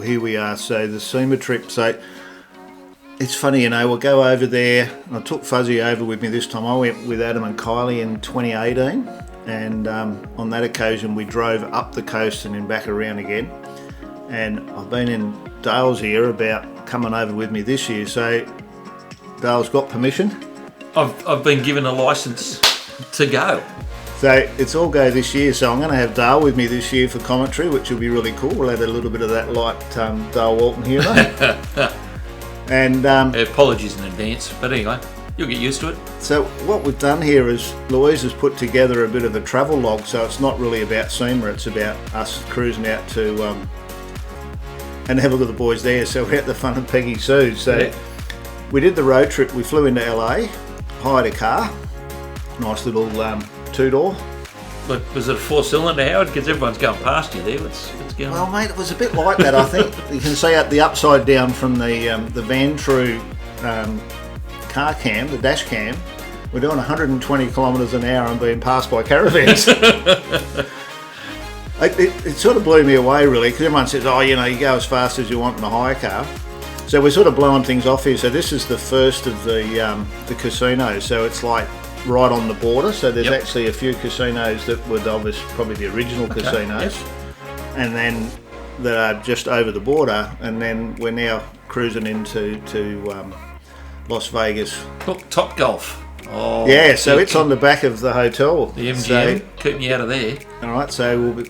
here we are. So the Sema trip. So it's funny, you know, we'll go over there. I took Fuzzy over with me this time. I went with Adam and Kylie in 2018. And on that occasion, we drove up the coast and then back around again. And I've been in Dale's ear about coming over with me this year. So Dale's got permission. I've been given a licence to go. So it's all go this year. So I'm going to have Dale with me this year for commentary, which will be really cool. We'll add a little bit of that light Dale Walton humour. And apologies in advance, but anyway, you'll get used to it. So what we've done here is Louise has put together a bit of a travel log. So it's not really about Sema, it's about us cruising out to and have a look at the boys there. So we're at the fun of Peggy Sue's. So we did the road trip. We flew into LA, hired a car, nice little two-door. Look, was it a four-cylinder, Howard? Because everyone's going past you there. What's going on? Well, mate, it was a bit like that, I think. You can see out the upside down from the Van True car cam, the dash cam. We're doing 120 kilometres an hour and being passed by caravans. It sort of blew me away, really, because everyone says, oh, you know, you go as fast as you want in a hire car. So we're sort of blowing things off here. So this is the first of the casinos. So it's like right on the border. So there's actually a few casinos that were probably the original casinos. Yep. And then that are just over the border. And then we're now cruising into Las Vegas. Look, Top Golf. Oh, yeah, so it's on the back of the hotel. The MGM, keeping you out of there. All right, so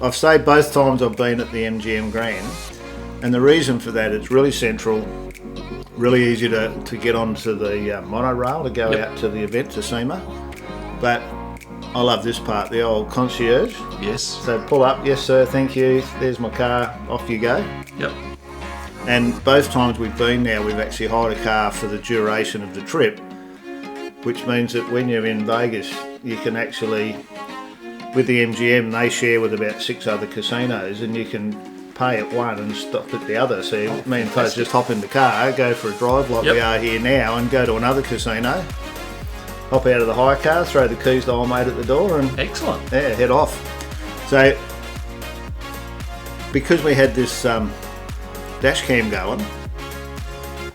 I've stayed both times I've been at the MGM Grand. And the reason for that, it's really central, really easy to get onto the monorail to go out to the event to Sema. But I love this part, the old concierge. Yes. So pull up, yes sir, thank you, there's my car, off you go. Yep. And both times we've been there, we've actually hired a car for the duration of the trip, which means that when you're in Vegas, you can actually, with the MGM, they share with about 6 other casinos, and you can pay at one and stop at the other. So me and folks just hop in the car, go for a drive like we are here now, and go to another casino, hop out of the hire car, throw the keys to old mate at the door, and excellent. Yeah, head off. So because we had this dash cam going,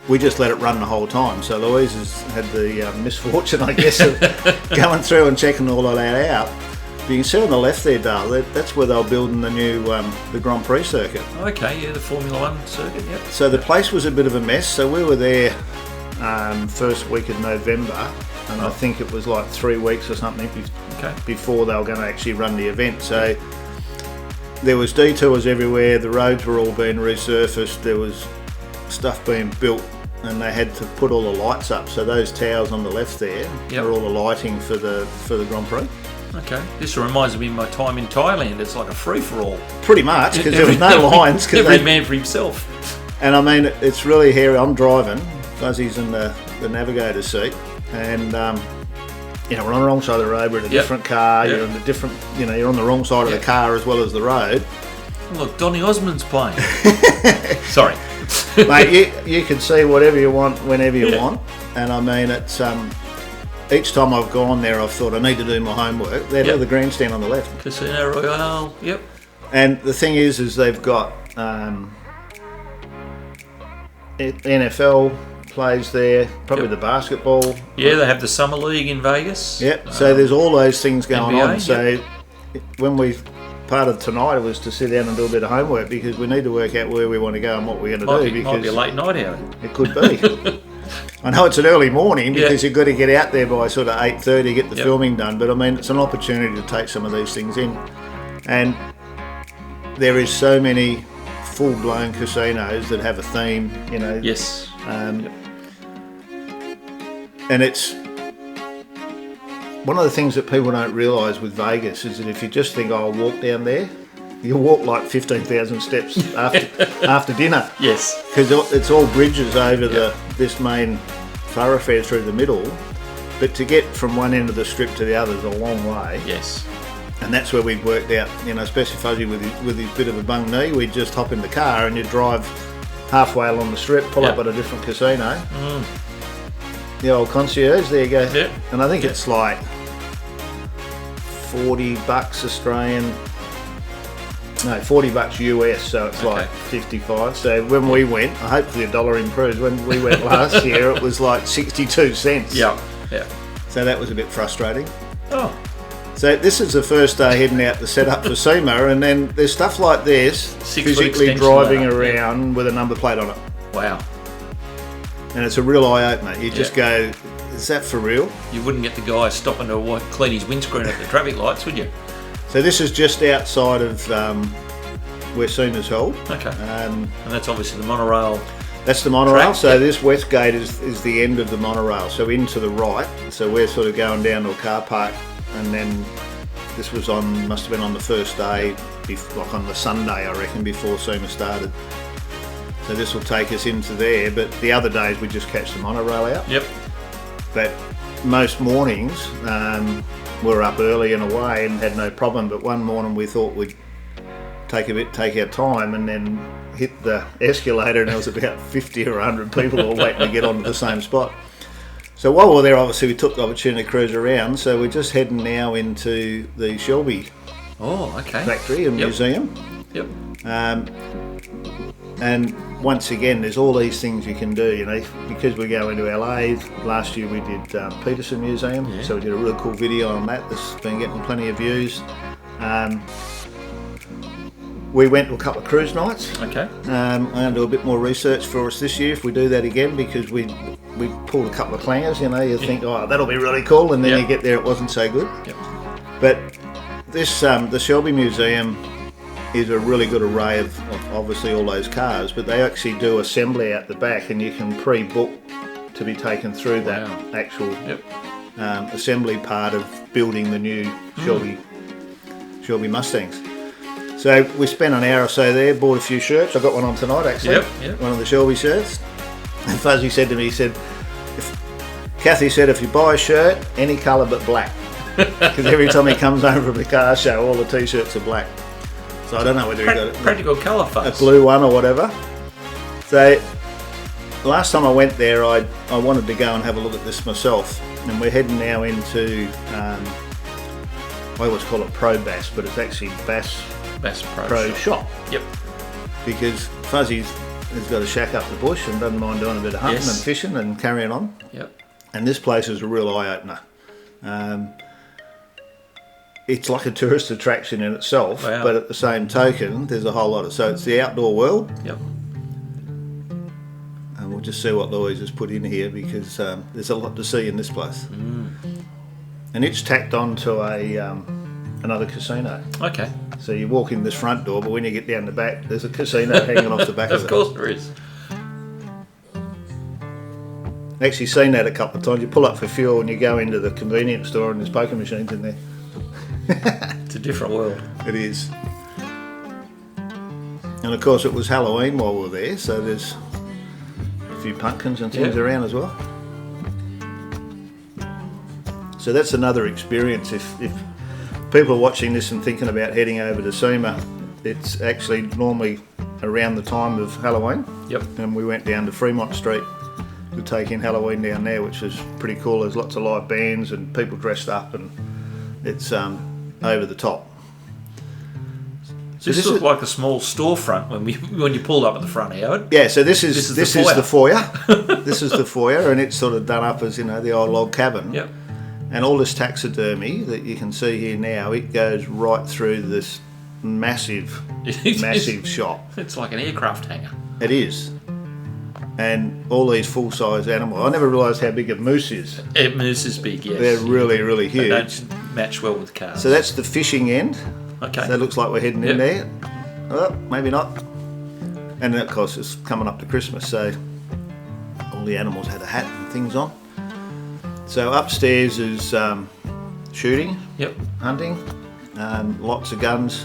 we just let it run the whole time. So Louise has had the misfortune, I guess, of going through and checking all of that out. You can see on the left there, Dale, that's where they're building the new the Grand Prix circuit. Okay, yeah, the Formula One circuit, yep. So the place was a bit of a mess. So we were there first week of November, and I think it was like 3 weeks or something before they were going to actually run the event. So there was detours everywhere, the roads were all being resurfaced, there was stuff being built, and they had to put all the lights up. So those towers on the left there are all the lighting for the Grand Prix. Okay, this reminds me of my time in Thailand. It's like a free-for-all. Pretty much, because there was no lines. Every man for himself. And I mean, it's really hairy. I'm driving, Fuzzy's in the navigator's seat, and you know, we're on the wrong side of the road. We're in a different car. You're in a different, you know, you're on the wrong side of the car as well as the road. Look, Donny Osmond's playing. Sorry, mate. You can see whatever you want whenever you want, and I mean, it's each time I've gone there, I've thought I need to do my homework. There's the grandstand on the left. Casino Royale, yep. And the thing is they've got NFL plays there, probably the basketball. Yeah, they have the Summer League in Vegas. Yep, so there's all those things going NBA, on. So when part of tonight was to sit down and do a bit of homework, because we need to work out where we want to go and what we're going to do. Because might be a late night out. It could be. I know it's an early morning because you've got to get out there by sort of 8:30, get the filming done, but I mean, it's an opportunity to take some of these things in. And there is so many full-blown casinos that have a theme, you know. Yes. And it's one of the things that people don't realise with Vegas is that if you just think, oh, I'll walk down there, you'll walk like 15,000 steps after dinner. Yes. Because it's all bridges over this main thoroughfare through the middle. But to get from one end of the strip to the other is a long way. Yes. And that's where we've worked out, you know, especially Fuzzy with his bit of a bung knee, we'd just hop in the car and you'd drive halfway along the strip, pull up at a different casino. The old concierge, there you go. Yep. And I think it's like $40 Australian No, $40 US, so it's like 55. So when we went, hopefully the dollar improves. When we went last year, it was like 62 cents. Yeah. So that was a bit frustrating. Oh. So this is the first day heading out to set up for Sema, and then there's stuff like this, physically driving around with a number plate on it. Wow. And it's a real eye-opener. You just go, is that for real? You wouldn't get the guy stopping to clean his windscreen at the traffic lights, would you? So this is just outside of where Sema's held. Okay. And that's obviously the monorail. That's the monorail. Track, so this west gate is the end of the monorail. So into the right. So we're sort of going down to a car park, and then this must have been on the first day, like on the Sunday, I reckon, before Sema started. So this will take us into there, but the other days we just catch the monorail out. Yep. But most mornings we were up early and away and had no problem, but one morning we thought we'd take our time and then hit the escalator, and there was about 50 or 100 people all waiting to get onto the same spot. So while we were there, obviously we took the opportunity to cruise around, so we're just heading now into the Shelby factory and museum. Yep. And once again, there's all these things you can do, because we go into LA. Last year we did Peterson Museum, so we did a really cool video on that that's been getting plenty of views. We went to a couple of cruise nights. Okay. I'm going to do a bit more research for us this year if we do that again, because we pulled a couple of clangers, you think, oh, that'll be really cool, and then you get there, it wasn't so good. Yep. But this, the Shelby Museum is a really good array of obviously all those cars, but they actually do assembly out the back, and you can pre-book to be taken through that actual assembly part of building the new Shelby Mustangs. So we spent an hour or so there, bought a few shirts. I got one on tonight actually, one of the Shelby shirts. And Fuzzy said to me, Kathy said, if you buy a shirt, any colour but black, because every time he comes over from the car show, all the t-shirts are black. So I don't know whether he got practical colour face. A blue one or whatever. So last time I went there, I wanted to go and have a look at this myself, and we're heading now into I always call it Pro Bass, but it's actually Bass Pro Shop. Yep. Because Fuzzy has got a shack up the bush and doesn't mind doing a bit of hunting and fishing and carrying on. Yep. And this place is a real eye opener. It's like a tourist attraction in itself, but at the same token, there's a whole lot of. So it's the outdoor world. Yep. And we'll just see what Louise has put in here, because there's a lot to see in this place. And it's tacked on to another casino. Okay. So you walk in this front door, but when you get down the back, there's a casino hanging off the back of it. Of course there is. I've actually seen that a couple of times. You pull up for fuel and you go into the convenience store and there's poker machines in there. It's a different world. It is. And of course it was Halloween while we were there, so there's a few pumpkins and things around as well. So that's another experience. If people are watching this and thinking about heading over to Sema, it's actually normally around the time of Halloween. Yep. And we went down to Fremont Street to take in Halloween down there, which was pretty cool. There's lots of live bands and people dressed up, and it's over the top. So this looked like a small storefront when you pulled up at the front, Howard. Yeah, so this is the foyer. This is the foyer, and it's sort of done up as the old log cabin. Yep. And all this taxidermy that you can see here now, it goes right through this massive shop. It's like an aircraft hangar. It is. And all these full-size animals. I never realised how big a moose is. Moose is big, yes. They're really, really huge. They don't match well with cars. So that's the fishing end. Okay. So that looks like we're heading in there. Oh, maybe not. And of course it's coming up to Christmas, so all the animals had a hat and things on. So upstairs is shooting, hunting, lots of guns,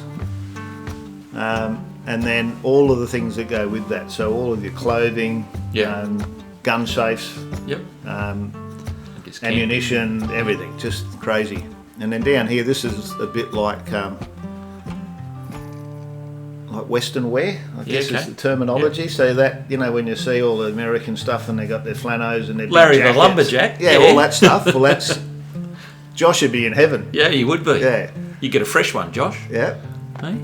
and then all of the things that go with that. So all of your clothing, gun safes, ammunition, everything, just crazy. And then down here, this is a bit like Western wear, I guess is the terminology. Yep. So that, when you see all the American stuff and they got their flannels and their Larry big jackets, the lumberjack, all that stuff. Well, that's Josh would be in heaven. Yeah, he would be. Yeah, you get a fresh one, Josh. Yeah. Hey?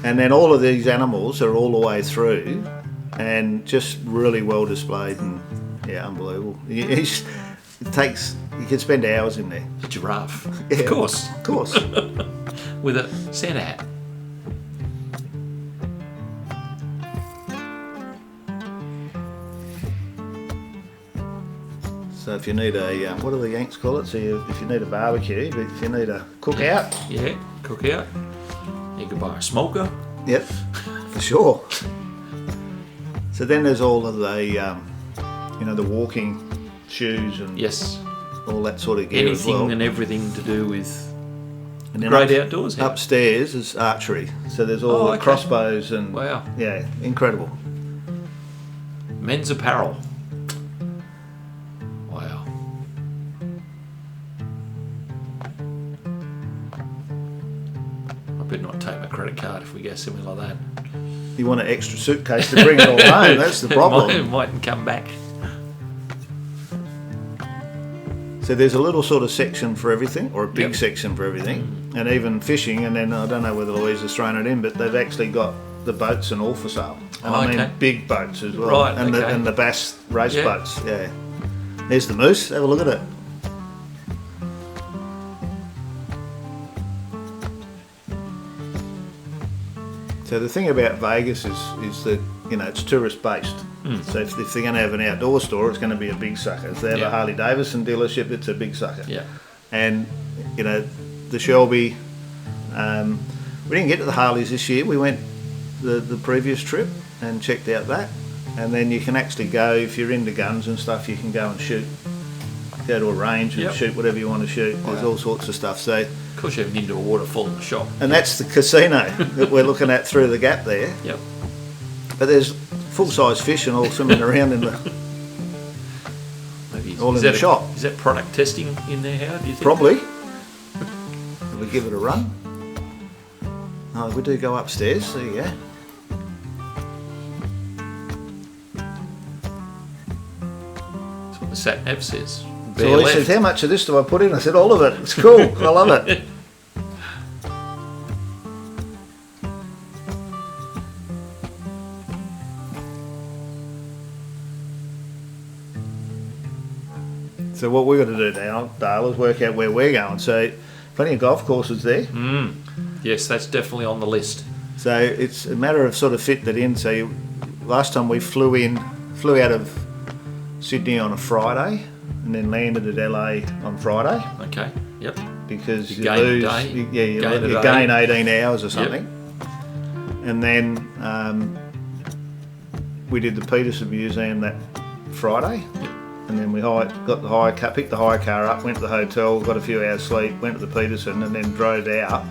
And then all of these animals are all the way through, and just really well displayed, and yeah, unbelievable. It takes, you can spend hours in there. A giraffe. Yeah, Of course. Of course. With a Santa hat. So if you need a, what do the Yanks call it? So if you need a barbecue, but if you need a cookout. Yeah, cookout. You could buy a smoker. Yep, for sure. So then there's all of the, the walking shoes and Yes. all that sort of gear as well. Anything and everything to do with And then great outdoors. Here. Upstairs is archery. So there's all the crossbows and wow. Yeah, incredible. Men's apparel. Wow. I better not take my credit card if we go something like that. You want an extra suitcase to bring it all home. That's the problem. It mightn't come back. So there's a little sort of section for everything, or a big section for everything, and even fishing. And then I don't know whether Louise has thrown it in, but they've actually got the boats and all for sale. And I mean big boats as well, Right, and the bass race boats. Yeah. There's the moose. Have a look at it. So the thing about Vegas is that it's tourist based. So if they're going to have an outdoor store, it's going to be a big sucker. If they have a Harley Davidson dealership, it's a big sucker. Yeah. And the Shelby, we didn't get to the Harleys this year. We went the previous trip and checked out that. And then you can actually go, if you're into guns and stuff, you can go and shoot. Go to a range and shoot whatever you want to shoot. There's all sorts of stuff. So, of course, you have an indoor waterfall in the shop. And that's the casino that we're looking at through the gap there. Yep. But there's full-size fish and all swimming around in the the shop. Is that product testing in there, Howard, do you think? Probably. We give it a run. Oh, we do go upstairs. There you go. That's what the sat nav says. So he said, how much of this do I put in? I said, all of it. It's cool. I love it. So what we've got to do now, Dale, is work out where we're going. So plenty of golf courses there. Yes, that's definitely on the list. So it's a matter of sort of fit that in. So last time we flew out of Sydney on a Friday and then landed at LA on Friday. Okay, yep. Because you gain a day. You gain 18 hours or something. Yep. And then we did the Peterson Museum that Friday. Yep. And then we picked the hire car up, went to the hotel, got a few hours sleep, went to the Peterson, and then drove out.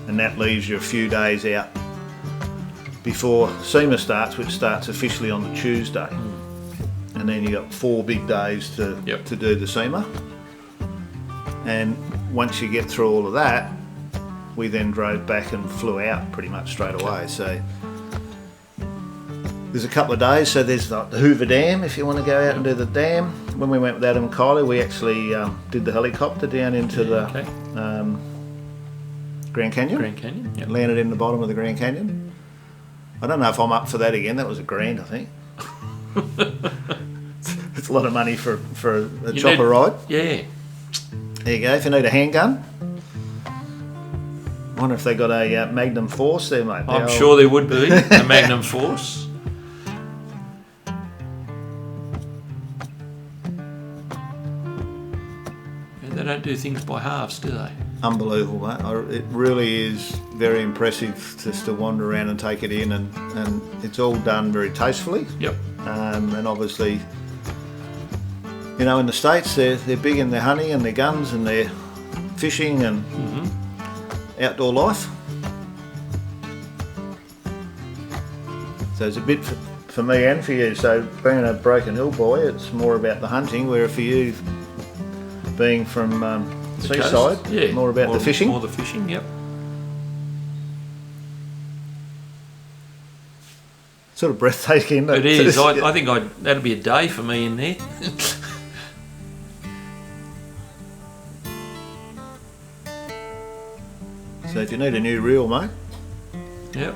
And that leaves you a few days out before Sema starts, which starts officially on the Tuesday. And then you got 4 big days to do the Sema. And once you get through all of that, we then drove back and flew out pretty much straight away. So there's a couple of days. So there's the Hoover Dam if you want to go out and do the dam. When we went with Adam and Kylie, we actually did the helicopter down into the Grand Canyon. Grand Canyon, yep. Landed in the bottom of the Grand Canyon. I don't know if I'm up for that again. That was $1,000, I think. It's a lot of money for a chopper ride. Yeah. There you go. If you need a handgun, I wonder if they got a Magnum Force there, mate. I'm sure there would be a Magnum Force. They don't do things by halves, do they? Unbelievable, mate. It really is very impressive just to wander around and take it in, and it's all done very tastefully. Yep. And obviously, in the States, they're big in their hunting and their guns and their fishing and outdoor life. So it's a bit for me and for you. So being a Broken Hill boy, it's more about the hunting, where for you, being from seaside, more about the fishing. More the fishing, yep. Sort of breathtaking. It is. I think that'd be a day for me in there. So if you need a new reel, mate, Yep.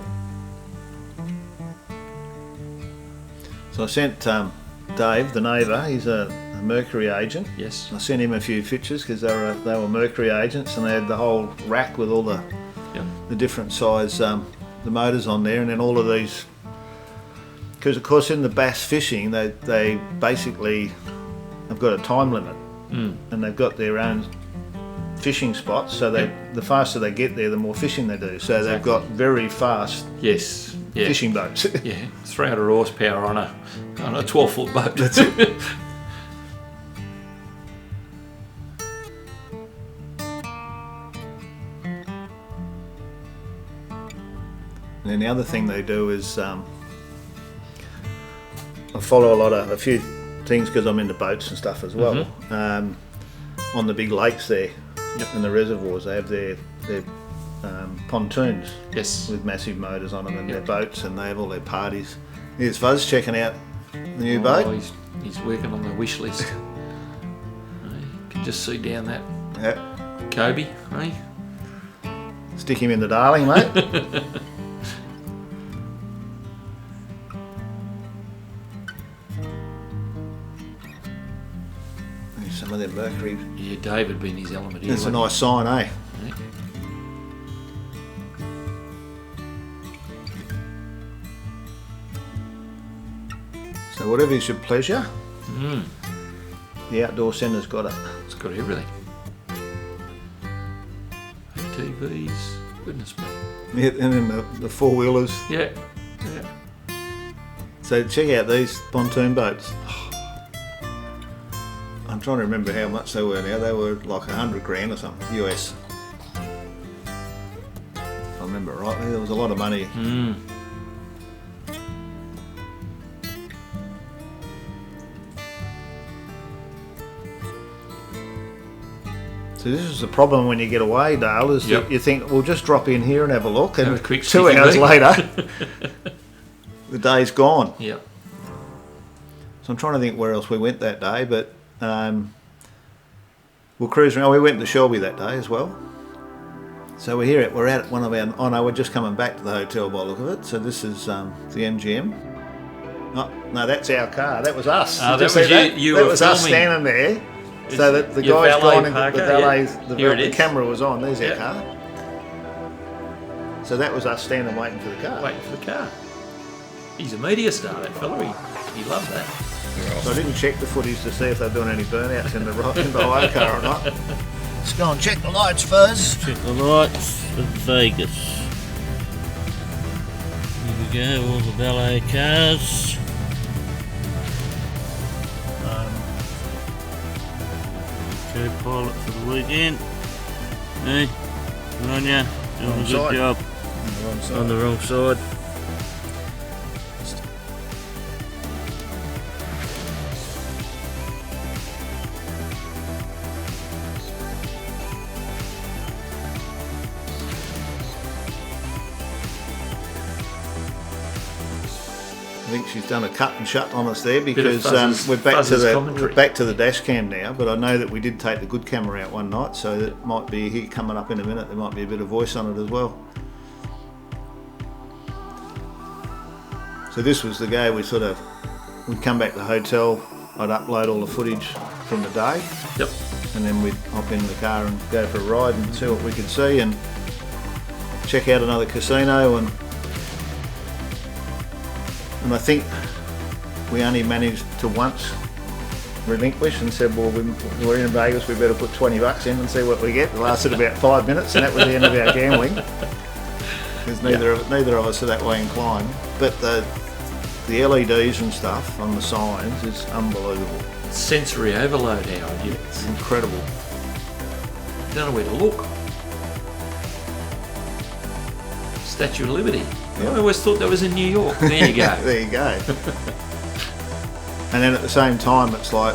So I sent Dave, the neighbour, he's a Mercury agent. Yes. I sent him a few pictures because they were Mercury agents, and they had the whole rack with all the different size the motors on there, and then all of these. Because of course in the bass fishing they basically have got a time limit, and they've got their own fishing spots. So the faster they get there, the more fishing they do. So they've got very fast fishing boats. Yeah, 300 horsepower on a 12-foot boat. That's it. And then the other thing they do is I follow a few things because I'm into boats and stuff as well. On the big lakes there and the reservoirs, they have their pontoons with massive motors on them, and their boats, and they have all their parties. Here's Fuzz checking out the new boat. He's working on the wish list. You can just see down that Kobe. Eh? Stick him in the Darling, mate. Some of them Mercury. Yeah, David being his element here. That's a nice sign, eh? Yeah. So whatever is your pleasure, the outdoor centre's got it. It's got everything. TVs, goodness me. Yeah, and then the four-wheelers. Yeah. So check out these pontoon boats. I'm trying to remember how much they were now. They were like $100,000 or something, US. If I remember rightly, there was a lot of money. So this is the problem when you get away, Dale, is that you think, we'll just drop in here and have a look, and have a quick 2 hours later, the day's gone. Yeah. So I'm trying to think where else we went that day, but we'll cruise around. We went to Shelby that day as well. So we're out at one of our. Oh no, we're just coming back to the hotel by the look of it. So this is the MGM. Oh no, that's our car. That was us. That was you. That was us standing there. So that the guy's gone into the valet's. The camera was on. There's our car. So that was us standing waiting for the car. Waiting for the car. He's a media star, that fella. He loved that. So I didn't check the footage to see if they're doing any burnouts in the highway car or not. Let's go and check the lights, Fuzz. Check the lights of Vegas. Here we go, all the valet cars. Co-pilot for the weekend. Hey, good on ya. Doing a good job. On the wrong side. I think she's done a cut and shut on us there because we're back to the dash cam now. But I know that we did take the good camera out one night, so that might be here coming up in a minute. There might be a bit of voice on it as well. So this was the day we'd come back to the hotel. I'd upload all the footage from the day. Yep. And then we'd hop in the car and go for a ride and see what we could see and check out another casino and I think we only managed to once relinquish and said, well, we're in Vegas, we better put $20 in and see what we get. It lasted about 5 minutes and that was the end of our gambling because neither of us are that way inclined. But the LEDs and stuff on the signs is unbelievable. Sensory overload, Howard. It's incredible. You don't know where to look. Statue of Liberty. Yep. I always thought that was in New York. There you go. There you go. And then at the same time, it's like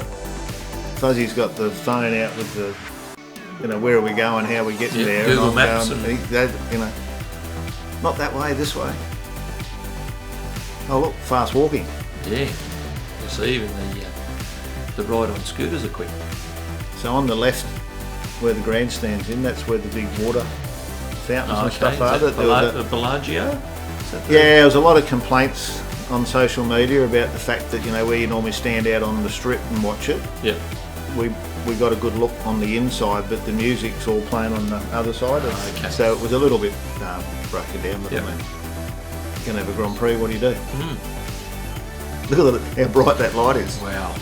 Fuzzy's got the phone out with the, where are we going, how are we getting there? Google and Maps. Not that way, this way. Oh look, fast walking. Yeah. You see, even the ride on scooters are quick. So on the left, where the grandstand's in, that's where the big water fountains and stuff are. The Belagio? Yeah, there was a lot of complaints on social media about the fact that, you know, where you normally stand out on the strip and watch it. Yeah. We got a good look on the inside, but the music's all playing on the other side. Okay. So it was a little bit broken down. But I mean, you can have a Grand Prix. What do you do? Look at how bright that light is. Wow.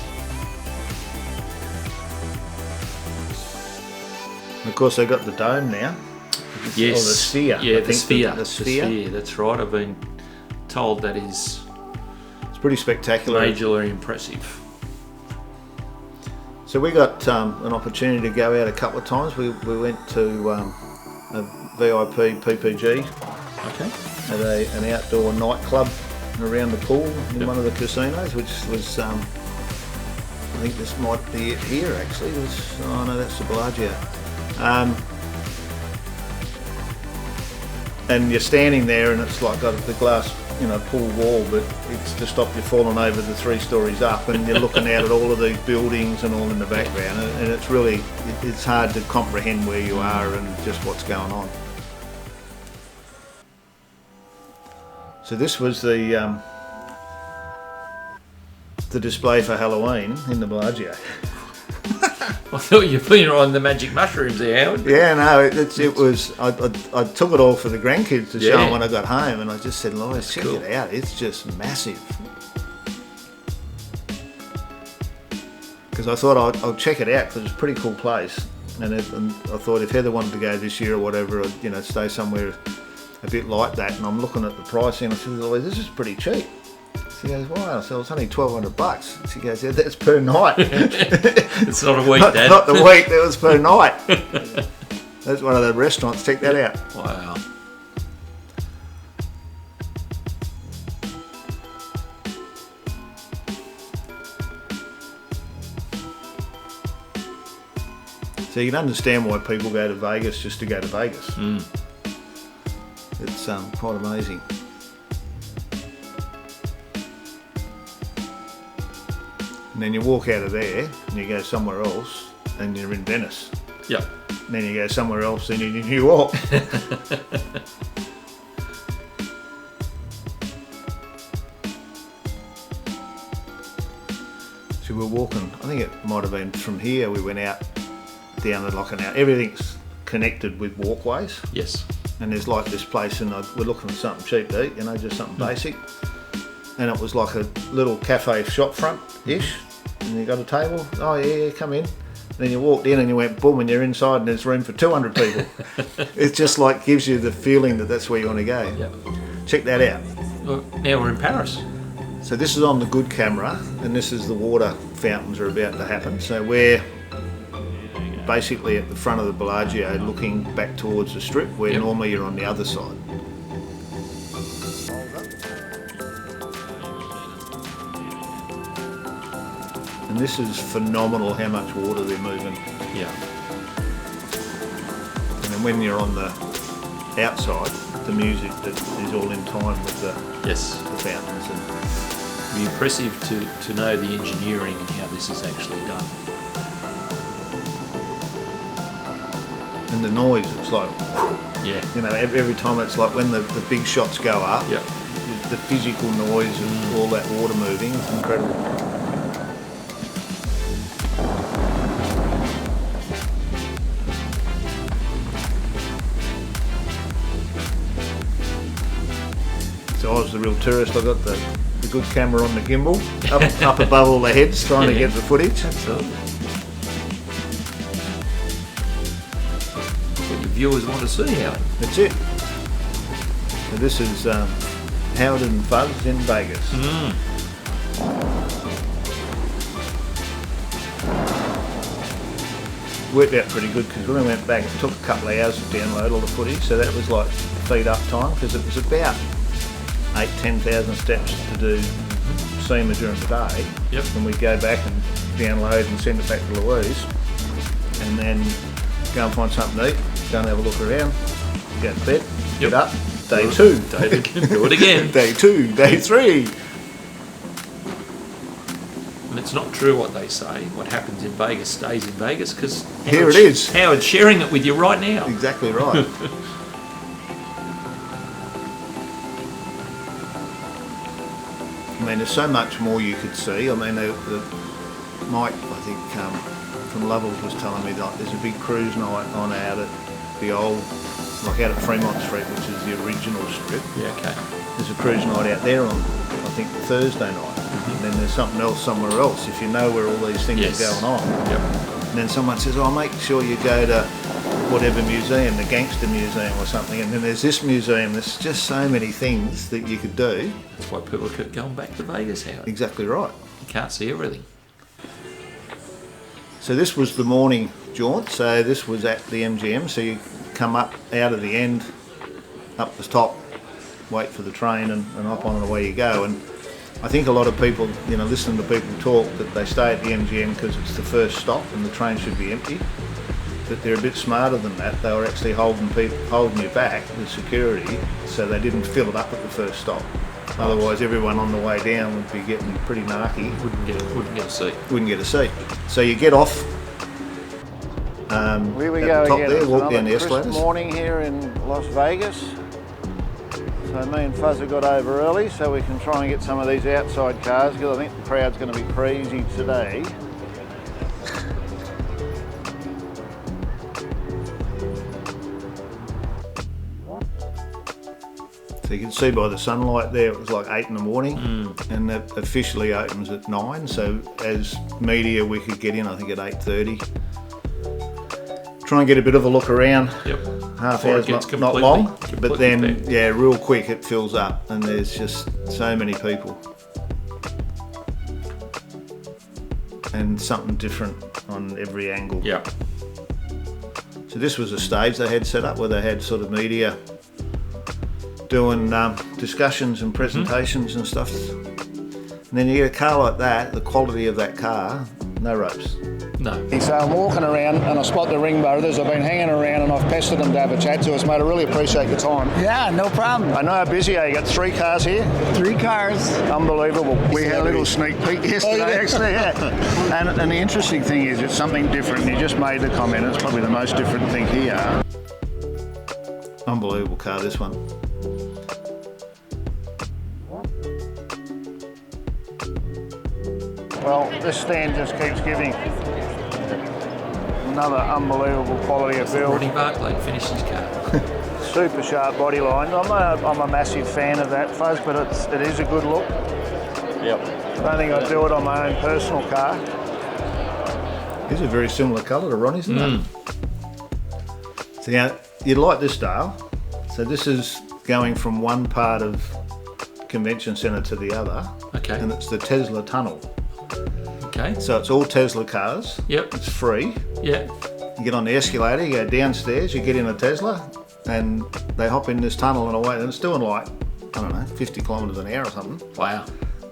And of course, they've got the dome now. Yes. Or the sphere. Yeah, I the think sphere. The sphere. That's right. I've been told that is It's pretty spectacular. majorly impressive. So we got an opportunity to go out a couple of times. We went to a VIP PPG Okay. at an outdoor nightclub around the pool in one of the casinos, which was I think this might be it here actually. Oh no, that's the Belagio. And you're standing there, and it's like got the glass, you know, pool wall, but it's to stop you falling over the 3 stories up, and you're looking out at all of these buildings and all in the background, and it's really, it's hard to comprehend where you are and just what's going on. So this was the display for Halloween in the Belagio. I thought you've been on the magic mushrooms there, Howard. Yeah, no, it was. I took it all for the grandkids to show them when I got home, and I just said, "Lois, check it out. It's just massive." Because I thought I'll check it out because it's a pretty cool place, and I thought if Heather wanted to go this year or whatever, I'd, you know, stay somewhere a bit like that. And I'm looking at the pricing, and I said, "Lois, this is pretty cheap." She goes, "Wow." So it's only $1,200. She goes, "Yeah, that's per night." It's not a week, Dad. Not the week. That was per night. That's one of the restaurants. Check that out. Wow. So you can understand why people go to Vegas just to go to Vegas. It's quite amazing. And then you walk out of there and you go somewhere else and you're in Venice. Yep. And then you go somewhere else and you're in New York. So we're walking, I think it might have been from here, we went out down the Lock and Out. Everything's connected with walkways. Yes. And there's like this place, and we're looking for something cheap to eat, you know, just something basic. And it was like a little cafe shop front-ish, and you got a table. Oh yeah, come in. And then you walked in and you went boom, and you're inside, and there's room for 200 people. It just like gives you the feeling that that's where you want to go. Yep. Check that out. Well, now we're in Paris. So this is on the good camera, and this is the water fountains are about to happen. So we're basically at the front of the Belagio looking back towards the strip, where normally you're on the other side. And this is phenomenal how much water they're moving. Yeah. And then when you're on the outside, the music that is all in time with the fountains. And it'd be impressive to know the engineering and how this is actually done. And the noise, it's like, you know, every time it's like when the big shots go up, the physical noise of all that water moving is incredible. So I was the real tourist. I got the good camera on the gimbal, up above all the heads, trying to get the footage. Absolutely. What your viewers want to see, Howard. That's it. So this is Howard and Fuzz in Vegas. Worked out pretty good because when I went back, it took a couple of hours to download all the footage, so that was like feed up time because it was about 10,000 steps to do Sema during the day. Yep. And we'd go back and download and send it back to Louise, and then go and find something to eat, go and have a look around, go to bed, get up, day 2. Do it again. Day 2, day 3. And it's not true what they say. What happens in Vegas stays in Vegas because Here it is. Howard's sharing it with you right now. Exactly right. I mean, there's so much more you could see. I mean, Mike, I think, from Lovell's was telling me that there's a big cruise night on out at the old, like out at Fremont Street, which is the original strip. Yeah, okay. There's a cruise night out there on, I think, Thursday night. And then there's something else somewhere else, if you know where all these things are going on. Yep. And then someone says, oh, make sure you go to whatever museum, the Gangster Museum or something. And then there's this museum. There's just so many things that you could do. That's why people keep going back to Vegas, Howard. Exactly right. You can't see everything. So this was the morning jaunt. So this was at the MGM. So you come up out of the end, up the top, wait for the train and hop on and away you go. And I think a lot of people, you know, listening to people talk that they stay at the MGM because it's the first stop and the train should be empty. But they're a bit smarter than that. They were actually holding you back, the security, so they didn't fill it up at the first stop. Otherwise, everyone on the way down would be getting pretty narky. Wouldn't get a seat. Wouldn't get a seat. So you get off. Here we at go the top again. there, It's walk down the another escalators. crisp morning here in Las Vegas. So me and Fuzzer got over early so we can try and get some of these outside cars because I think the crowd's going to be crazy today. So you can see by the sunlight there, it was like 8 in the morning, and that officially opens at 9. So as media, we could get in, I think, at 8:30. Try and get a bit of a look around. Yep. Half Before hour's it gets not long, but completely then, packed. yeah, real quick it fills up, and there's just so many people. And something different on every angle. Yeah. So this was a stage they had set up where they had sort of media doing discussions and presentations and stuff. And then you get a car like that, the quality of that car, no ropes. No. So I'm walking around and I spot the Ring brothers. I've been hanging around and I've pestered them to have a chat to us, mate. I really appreciate your time. Yeah, no problem. I know how busy you are. You got 3 cars here. 3 cars. Unbelievable. We had a little sneak peek yesterday, actually, yeah. And the interesting thing is it's something different. You just made the comment, it's probably the most different thing here. Unbelievable car, this one. Well, this stand just keeps giving. Another unbelievable quality of build. Ronnie Barclay finished his car. Super sharp body line. I'm a massive fan of that, Fuzz, but it is a good look. Yep. I don't think I'd do it on my own personal car. It's a very similar colour to Ronnie's, isn't it? So yeah, you'd like this style. So this is going from one part of Convention Centre to the other. Okay. And it's the Tesla tunnel. Okay. So it's all Tesla cars. Yep. It's free. Yeah. You get on the escalator, you go downstairs, you get in a Tesla, and they hop in this tunnel and away. And it's doing like, I don't know, 50 kilometres an hour or something. Wow.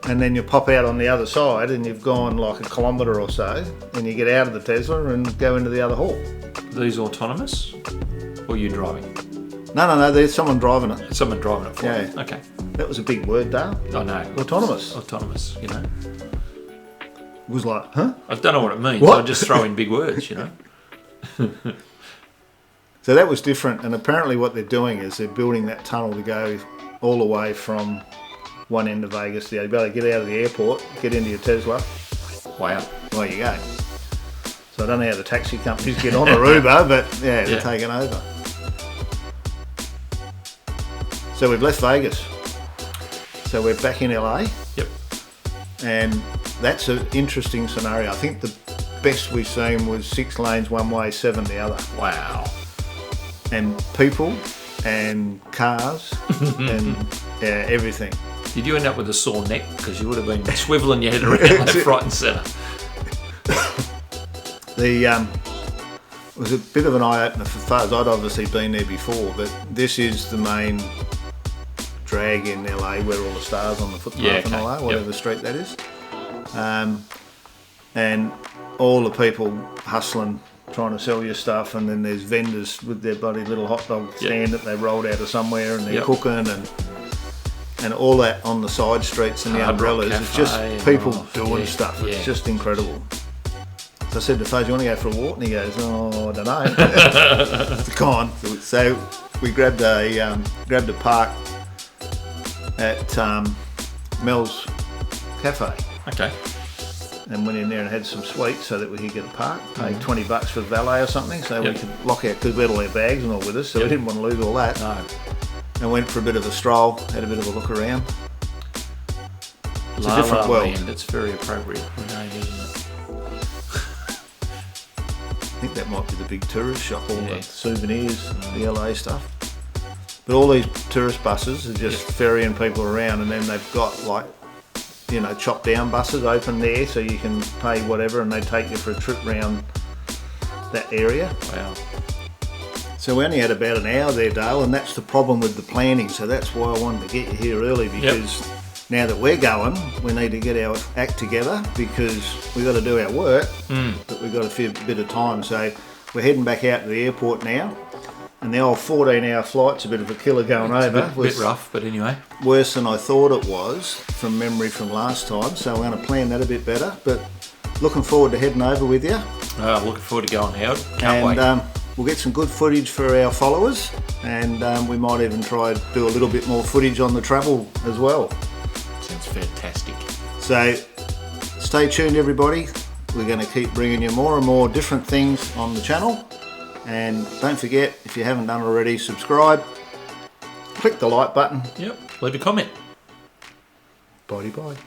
And then you pop out on the other side and you've gone like a kilometre or so, and you get out of the Tesla and go into the other hall. Are these autonomous? Or you driving? No, there's someone driving it. Someone driving it for Yeah. you? Okay. That was a big word, Dale. I know. Autonomous. Autonomous, you know. It was like, huh? I don't know what it means. What? I just throw in big words, you know. So that was different, and apparently what they're doing is they're building that tunnel to go all the way from one end of Vegas to the other. You better get out of the airport, get into your Tesla, Wow. away you go. So I don't know how the taxi companies get on or Uber, but yeah, they're taking over. So we've left Vegas. So we're back in LA, Yep. and that's an interesting scenario. I think the best we've seen was 6 lanes one way, 7 the other. Wow. And people and cars and everything. Did you end up with a sore neck? Because you would have been swivelling your head around left, right and centre. It was a bit of an eye-opener for Fuzz. I'd obviously been there before, but this is the main drag in LA where all the stars on the footpath and all that, whatever street that is. And all the people hustling, trying to sell you stuff, and then there's vendors with their bloody little hot dog stand that they rolled out of somewhere and they're cooking and all that on the side streets and the umbrellas. It's just people doing stuff. It's just incredible. So I said to Fuzz, you want to go for a walk? And he goes, oh, I don't know. Come on. So we grabbed a park at Mel's cafe. Okay. And went in there and had some sweets so that we could get a park. Paid $20 for the valet or something, so we could lock out, because we had all our bags and all with us, so we didn't want to lose all that. No. And went for a bit of a stroll, had a bit of a look around. It's La a different La world. Land, it's very appropriate name, isn't it? I think that might be the big tourist shop, all the souvenirs, the LA stuff. But all these tourist buses are just ferrying people around, and then they've got like, you know, chopped down buses open there, so you can pay whatever and they take you for a trip round that area. Wow. So we only had about an hour there, Dale, and that's the problem with the planning. So that's why I wanted to get you here early, because now that we're going, we need to get our act together, because we've got to do our work, but we've got a bit of time. So we're heading back out to the airport now, and the old 14-hour flight's a bit of a killer going over. A bit rough, but anyway. Worse than I thought it was from memory from last time, so we're going to plan that a bit better. But looking forward to heading over with you. Looking forward to going, Howard. Can't wait. We'll get some good footage for our followers, and we might even try to do a little bit more footage on the travel as well. Sounds fantastic. So stay tuned, everybody. We're going to keep bringing you more and more different things on the channel. And don't forget, if you haven't done already, subscribe, click the like button. Yep, leave a comment. Bye-bye.